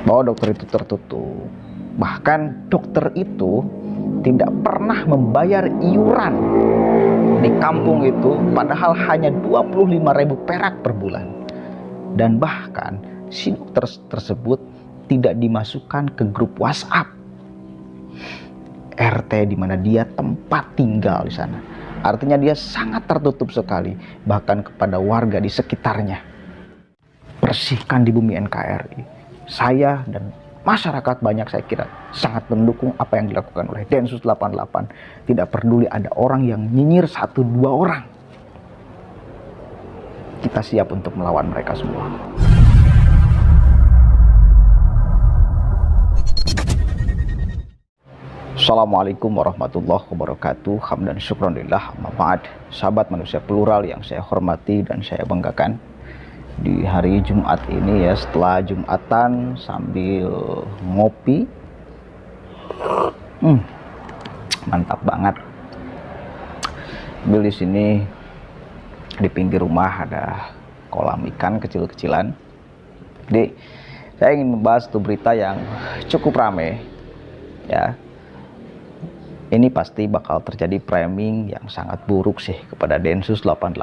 bahwa dokter itu tertutup. Bahkan dokter itu tidak pernah membayar iuran di kampung itu, padahal hanya 25.000 perak per bulan. Dan bahkan si dokter tersebut tidak dimasukkan ke grup WhatsApp RT di mana dia tempat tinggal di sana. Artinya dia sangat tertutup sekali, bahkan kepada warga di sekitarnya. Bersihkan di bumi NKRI. Saya dan masyarakat banyak, saya kira, sangat mendukung apa yang dilakukan oleh Densus 88. Tidak peduli ada orang yang nyinyir 1-2 orang. Kita siap untuk melawan mereka semua. Assalamualaikum warahmatullahi wabarakatuh. Hamdan syukronillah, amma ba'd. Sahabat manusia plural yang saya hormati dan saya banggakan, di hari Jumat ini ya, setelah Jumatan sambil ngopi, mantap banget. Sambil di sini di pinggir rumah ada kolam ikan kecil-kecilan. Jadi saya ingin membahas tuh berita yang cukup rame ya. Ini pasti bakal terjadi framing yang sangat buruk sih kepada Densus 88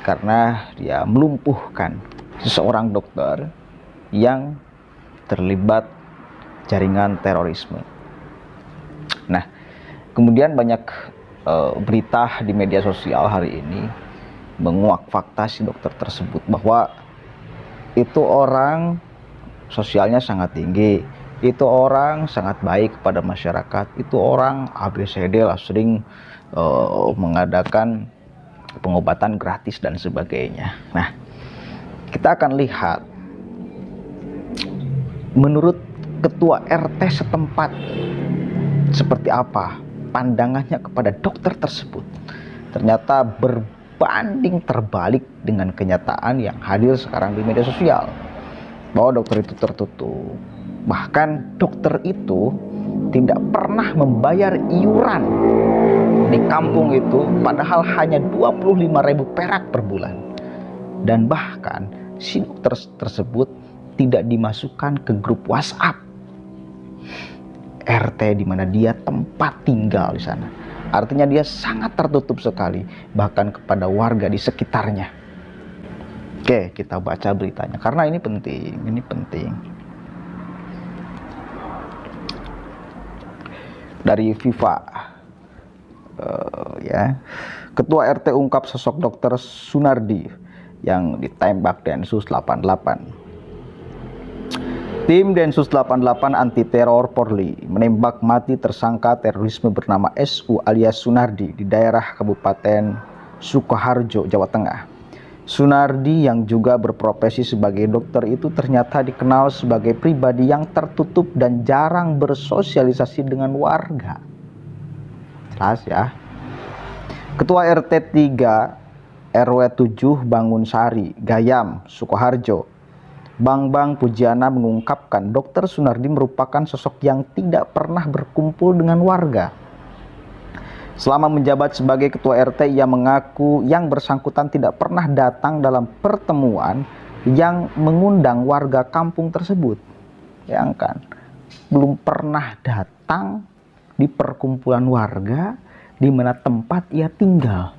karena dia melumpuhkan seseorang dokter yang terlibat jaringan terorisme. Nah, kemudian banyak berita di media sosial hari ini menguak fakta si dokter tersebut bahwa itu orang sosialnya sangat tinggi, itu orang sangat baik kepada masyarakat, itu orang ABCD lah, sering mengadakan pengobatan gratis dan sebagainya. Nah, kita akan lihat menurut ketua RT setempat seperti apa pandangannya kepada dokter tersebut. Ternyata berbanding terbalik dengan kenyataan yang hadir sekarang di media sosial, bahwa dokter itu tertutup. Bahkan dokter itu tidak pernah membayar iuran di kampung itu, padahal hanya 25.000 perak per bulan. Dan bahkan si dokter tersebut tidak dimasukkan ke grup WhatsApp RT di mana dia tempat tinggal di sana. Artinya dia sangat tertutup sekali, bahkan kepada warga di sekitarnya. Oke, kita baca beritanya karena ini penting. Dari FIFA ya, ketua RT ungkap sosok dokter Sunardi yang ditembak Densus 88. Tim Densus 88 anti teror Polri menembak mati tersangka terorisme bernama SU alias Sunardi di daerah Kabupaten Sukoharjo, Jawa Tengah. Sunardi yang juga berprofesi sebagai dokter itu ternyata dikenal sebagai pribadi yang tertutup dan jarang bersosialisasi dengan warga. Jelas ya. Ketua RT 3 RW 7 Bangunsari, Gayam, Sukoharjo, Bang Pujiana mengungkapkan dokter Sunardi merupakan sosok yang tidak pernah berkumpul dengan warga. Selama menjabat sebagai ketua RT, ia mengaku yang bersangkutan tidak pernah datang dalam pertemuan yang mengundang warga kampung tersebut. Bayangkan, belum pernah datang di perkumpulan warga di mana tempat ia tinggal.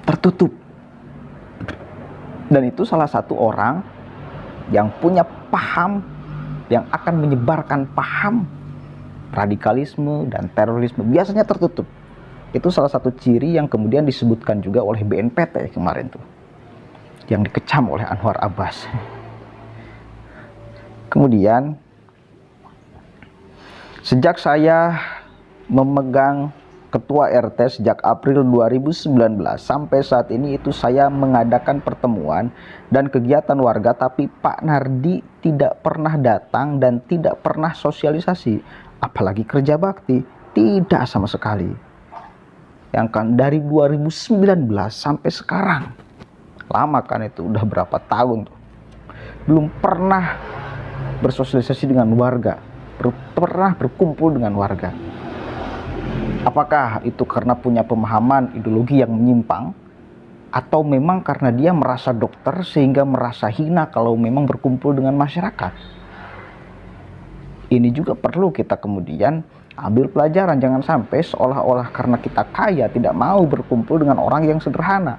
Tertutup. Dan itu salah satu orang yang punya paham, yang akan menyebarkan paham radikalisme dan terorisme, biasanya tertutup. Itu salah satu ciri yang kemudian disebutkan juga oleh BNPT kemarin tuh, yang dikecam oleh Anwar Abbas. Kemudian sejak saya memegang ketua RT sejak April 2019 sampai saat ini itu saya mengadakan pertemuan dan kegiatan warga, tapi Pak Nardi tidak pernah datang dan tidak pernah sosialisasi. Apalagi kerja bakti, tidak sama sekali. Yang kan dari 2019 sampai sekarang, lama kan itu, udah berapa tahun tuh, belum pernah bersosialisasi dengan warga, pernah berkumpul dengan warga. Apakah itu karena punya pemahaman ideologi yang menyimpang, Atau memang karena dia merasa dokter sehingga merasa hina kalau memang berkumpul dengan masyarakat? Ini juga perlu kita kemudian ambil pelajaran. Jangan sampai seolah-olah karena kita kaya tidak mau berkumpul dengan orang yang sederhana.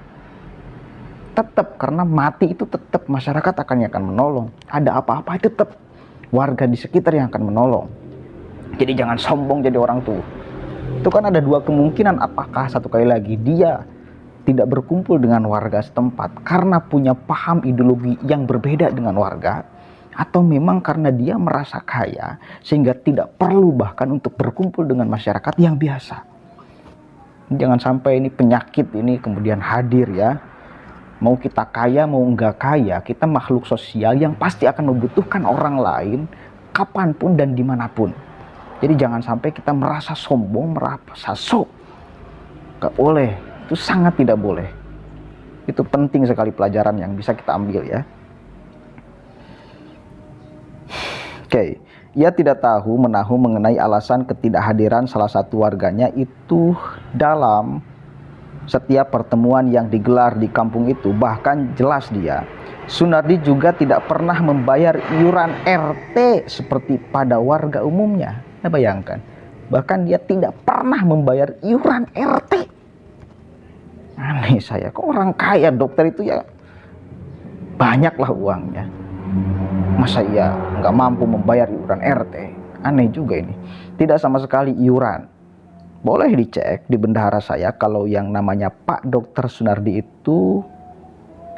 Tetap, karena mati itu tetap masyarakat akan menolong. Ada apa-apa tetap warga di sekitar yang akan menolong. Jadi jangan sombong jadi orang tua. Itu kan ada dua kemungkinan, apakah satu kali lagi dia tidak berkumpul dengan warga setempat karena punya paham ideologi yang berbeda dengan warga, atau memang karena dia merasa kaya sehingga tidak perlu bahkan untuk berkumpul dengan masyarakat yang biasa. Jangan sampai ini penyakit ini kemudian hadir ya. Mau kita kaya mau enggak kaya, kita makhluk sosial yang pasti akan membutuhkan orang lain kapanpun dan dimanapun. Jadi jangan sampai kita merasa sombong, merasa sok. Gak boleh, itu sangat tidak boleh. Itu penting sekali pelajaran yang bisa kita ambil ya. Oke, ia tidak tahu menahu mengenai alasan ketidakhadiran salah satu warganya itu dalam setiap pertemuan yang digelar di kampung itu. Bahkan jelas Sunardi juga tidak pernah membayar iuran RT seperti pada warga umumnya. Nah, bayangkan, bahkan dia tidak pernah membayar iuran RT. Aneh saya, kok orang kaya dokter itu ya banyaklah uangnya, masa ia nggak mampu membayar iuran RT? Aneh juga ini. Tidak sama sekali iuran. Boleh dicek di bendahara saya kalau yang namanya Pak Dr. Sunardi itu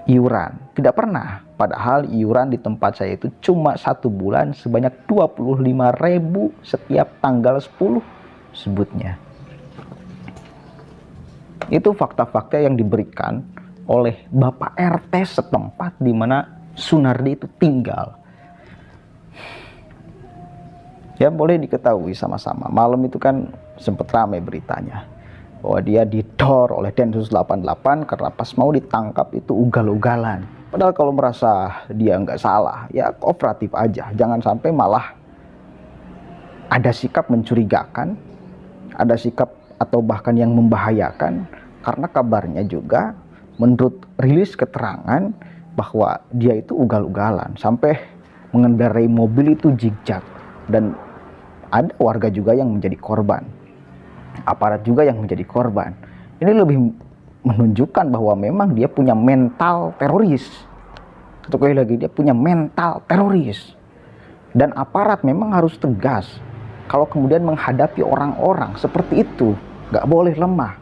iuran. Tidak pernah. Padahal iuran di tempat saya itu cuma 1 bulan sebanyak 25.000 setiap tanggal 10 sebutnya. Itu fakta-fakta yang diberikan oleh Bapak RT setempat di mana Sunardi itu tinggal. Ya boleh diketahui sama-sama. Malam itu kan sempat ramai beritanya bahwa dia didor oleh Densus 88 karena pas mau ditangkap itu ugal-ugalan. Padahal kalau merasa dia nggak salah, ya kooperatif aja. Jangan sampai malah ada sikap mencurigakan, ada sikap atau bahkan yang membahayakan. Karena kabarnya juga menurut rilis keterangan bahwa dia itu ugal-ugalan sampai mengendarai mobil itu zigzag, dan ada warga juga yang menjadi korban, aparat juga yang menjadi korban. Ini lebih menunjukkan bahwa memang dia punya mental teroris. Satu kali lagi, dia punya mental teroris. Dan aparat memang harus tegas. Kalau kemudian menghadapi orang-orang seperti itu, gak boleh lemah.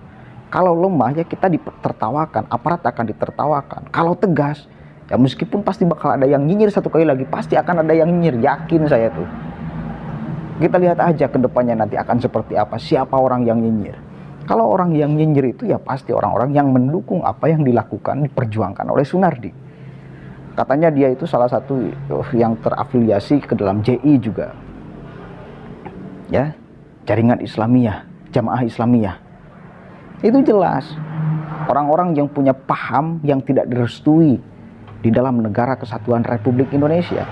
Kalau lemah ya kita ditertawakan, aparat akan ditertawakan. Kalau tegas, ya meskipun pasti bakal ada yang nyinyir, satu kali lagi pasti akan ada yang nyinyir, yakin saya tuh. Kita lihat aja ke depannya nanti akan seperti apa, siapa orang yang nyinyir. Kalau orang yang nyinyir itu ya pasti orang-orang yang mendukung apa yang dilakukan, diperjuangkan oleh Sunardi. Katanya dia itu salah satu yang terafiliasi ke dalam JI juga. Ya, Jaringan Islamiyah, Jamaah Islamiyah. Itu jelas. Orang-orang yang punya paham yang tidak direstui di dalam negara kesatuan Republik Indonesia.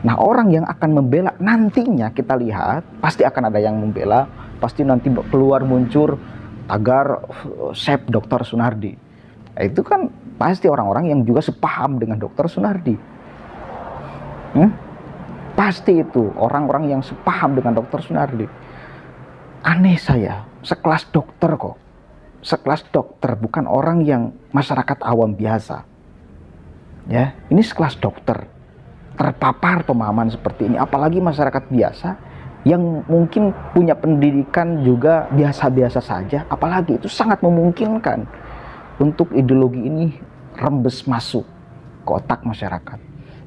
Nah, orang yang akan membela nantinya kita lihat pasti akan ada yang membela, pasti nanti keluar muncul tagar Sep Dr. Sunardi. Nah, itu kan pasti orang-orang yang juga sepaham dengan Dr. Sunardi. Pasti itu orang-orang yang sepaham dengan Dr. Sunardi. Aneh saya, sekelas dokter kok. Sekelas dokter, bukan orang yang masyarakat awam biasa. Ya, ini sekelas dokter terpapar pemahaman seperti ini, apalagi masyarakat biasa yang mungkin punya pendidikan juga biasa-biasa saja, apalagi itu sangat memungkinkan untuk ideologi ini rembes masuk ke otak masyarakat.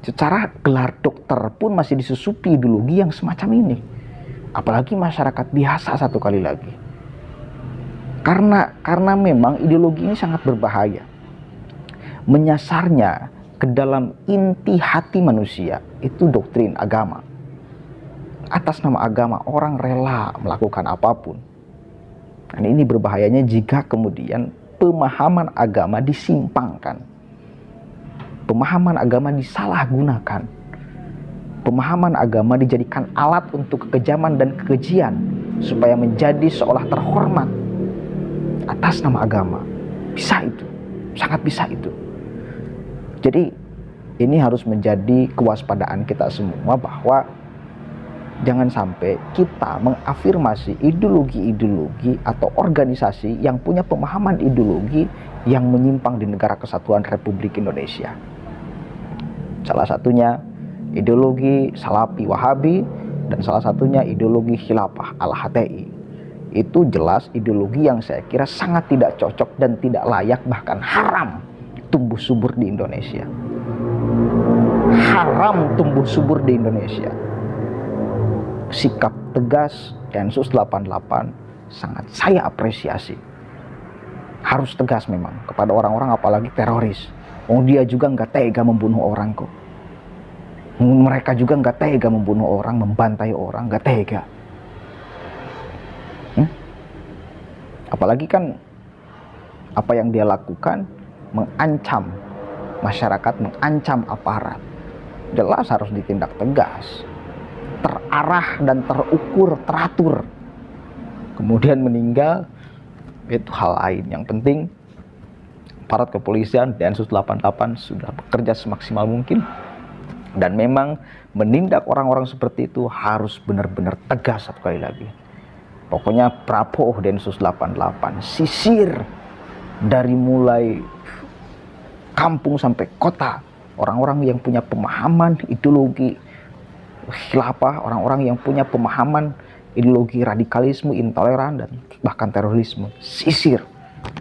Secara gelar dokter pun masih disusupi ideologi yang semacam ini, apalagi masyarakat biasa satu kali lagi. Karena memang ideologi ini sangat berbahaya, menyasarnya ke dalam inti hati manusia, itu doktrin agama. Atas nama agama orang rela melakukan apapun. Dan ini berbahayanya jika kemudian pemahaman agama disimpangkan, pemahaman agama disalahgunakan, pemahaman agama dijadikan alat untuk kekejaman dan kekejian supaya menjadi seolah terhormat atas nama agama. Bisa itu, sangat bisa itu. Jadi ini harus menjadi kewaspadaan kita semua bahwa jangan sampai kita mengafirmasi ideologi-ideologi atau organisasi yang punya pemahaman ideologi yang menyimpang di negara kesatuan Republik Indonesia. Salah satunya ideologi Salafi Wahabi dan salah satunya ideologi Khilafah Al-HTI. Itu jelas ideologi yang saya kira sangat tidak cocok dan tidak layak, bahkan haram tumbuh subur di Indonesia. Haram tumbuh subur di Indonesia. Sikap tegas Densus 88 sangat saya apresiasi. Harus tegas memang kepada orang-orang apalagi teroris. Dia juga nggak tega membunuh orang kok. Mereka juga nggak tega membunuh orang, membantai orang, nggak tega. Apalagi kan apa yang dia lakukan mengancam masyarakat, mengancam aparat. Jelas harus ditindak tegas, terarah dan terukur, teratur. Kemudian meninggal, itu hal lain. Yang penting aparat kepolisian Densus 88 sudah bekerja semaksimal mungkin, dan memang menindak orang-orang seperti itu harus benar-benar tegas. Sekali lagi, pokoknya Prabowo Densus 88 sisir dari mulai kampung sampai kota orang-orang yang punya pemahaman ideologi khilafah, orang-orang yang punya pemahaman ideologi radikalisme, intoleran, dan bahkan terorisme. Sisir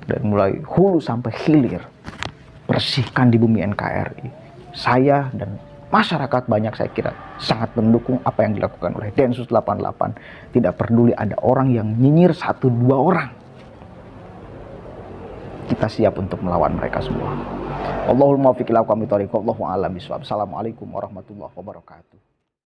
dari mulai hulu sampai hilir, bersihkan di bumi NKRI. Saya dan masyarakat banyak saya kira sangat mendukung apa yang dilakukan oleh Densus 88. Tidak peduli ada orang yang nyinyir 1-2 orang, kita siap untuk melawan mereka semua. Allahul muwaffiq ila aqwamit thoriq. Wallahu a'lam bishawab. Assalamualaikum warahmatullahi wabarakatuh.